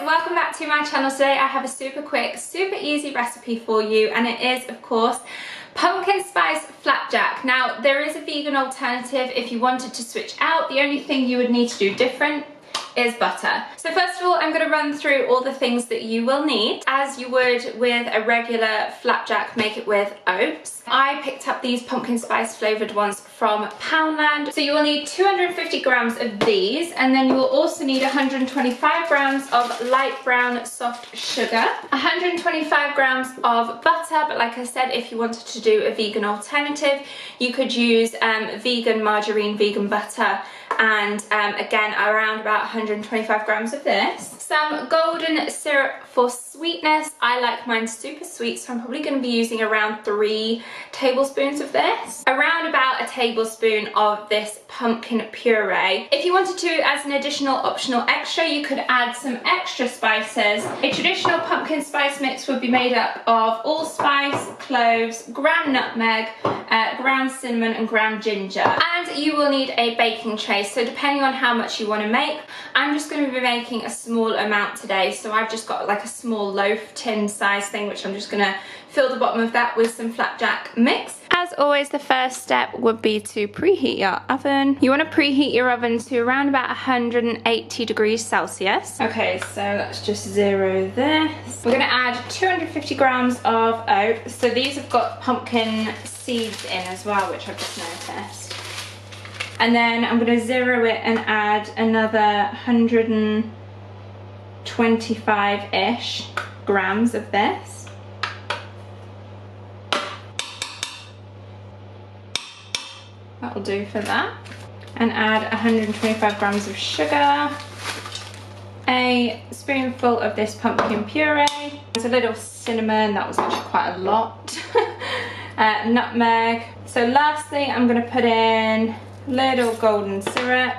welcome back to my channel. Today I have a super quick, super easy recipe for you, and it is of course pumpkin spice flapjack. Now there is a vegan alternative if you wanted to switch out. The only thing you would need to do different is butter. So first of all, I'm going to run through all the things that you will need. As you would with a regular flapjack, make it with oats. I picked up these pumpkin spice flavoured ones from Poundland. So you will need 250 grams of these, and then you will also need 125 grams of light brown soft sugar, 125 grams of butter, but like I said, if you wanted to do a vegan alternative, you could use vegan margarine, vegan butter, and again around about 125 grams of this. Some golden syrup for sweetness. I like mine super sweet, so I'm probably going to be using around 3 tablespoons of this. Around about a tablespoon of this pumpkin puree. If you wanted to, as an additional optional extra, you could add some extra spices. A traditional pumpkin spice mix would be made up of allspice, cloves, ground nutmeg, ground cinnamon and ground ginger. And you will need a baking tray, so depending on how much you want to make, I'm just going to be making a small amount today. So I've just got like a small loaf tin size thing, which I'm just going to fill the bottom of that with some flapjack mix. As always, the first step would be to preheat your oven. You want to preheat your oven to around about 180 degrees Celsius. Okay, so let's just zero this. We're going to add 250 grams of oats. So these have got pumpkin seeds in as well, which I've just noticed. And then I'm going to zero it and add another 125-ish grams of this. That'll do for that. And add 125 grams of sugar, a spoonful of this pumpkin puree, there's a little cinnamon, that was actually quite a lot, nutmeg. So lastly, I'm going to put in little golden syrup,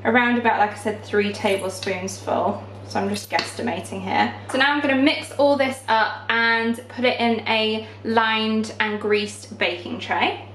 around about, like I said, 3 tablespoons full. So I'm just guesstimating here. So now I'm going to mix all this up and put it in a lined and greased baking tray.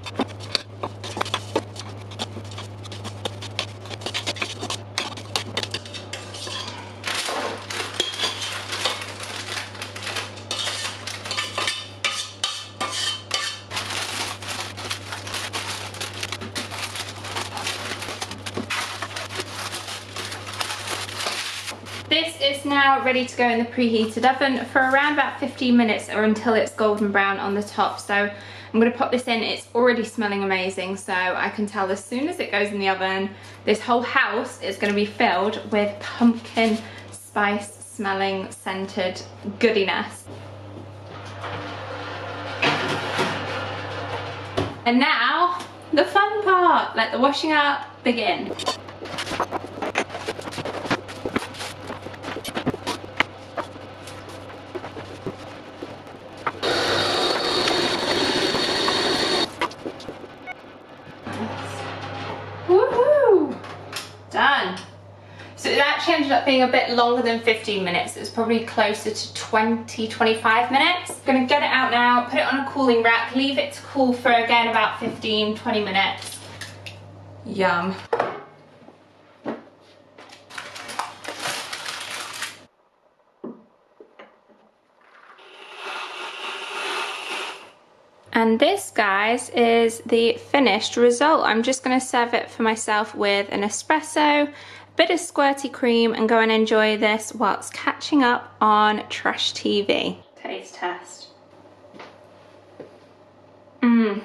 This is now ready to go in the preheated oven for around about 15 minutes or until it's golden brown on the top. So I'm going to pop this in. It's already smelling amazing, so I can tell as soon as it goes in the oven, this whole house is going to be filled with pumpkin spice smelling scented goodiness. And now the fun part, let the washing up begin. Woohoo! Done. So it actually ended up being a bit longer than 15 minutes. It was probably closer to 20-25 minutes. I'm gonna get it out now, put it on a cooling rack, leave it to cool for again about 15-20 minutes. Yum. And this, guys, is the finished result. I'm just going to serve it for myself with an espresso, a bit of squirty cream, and go and enjoy this whilst catching up on trash TV. Taste test. I'm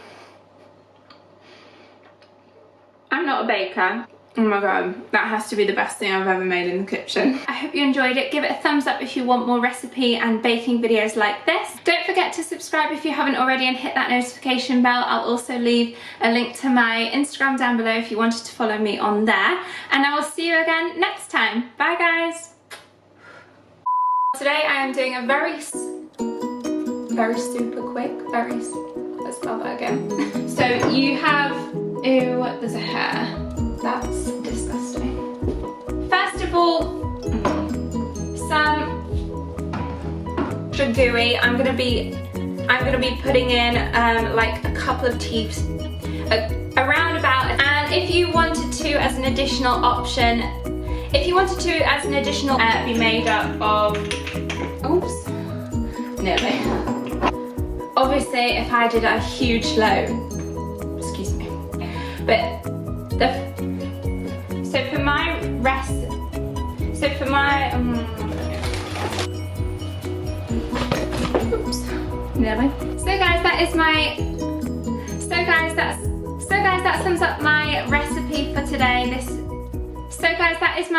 not a baker. Oh my god, that has to be the best thing I've ever made in the kitchen. I hope you enjoyed it. Give it a thumbs up if you want more recipe and baking videos like this. Don't forget to subscribe if you haven't already and hit that notification bell. I'll also leave a link to my Instagram down below if you wanted to follow me on there. And I will see you again next time. Bye guys. Today I am doing a very super quick, let's spell that again. So you have, ew, there's a hair. That's disgusting. First of all, some extra gooey. I'm gonna be putting in like a couple of teaspoons, around about. And if you wanted to, as an additional option, If you wanted to, as an additional, be made up of, oops, nearly. Obviously, if I did a huge load, excuse me, but so for my oops, nearly. So guys, that sums up my recipe for today. So guys, that is my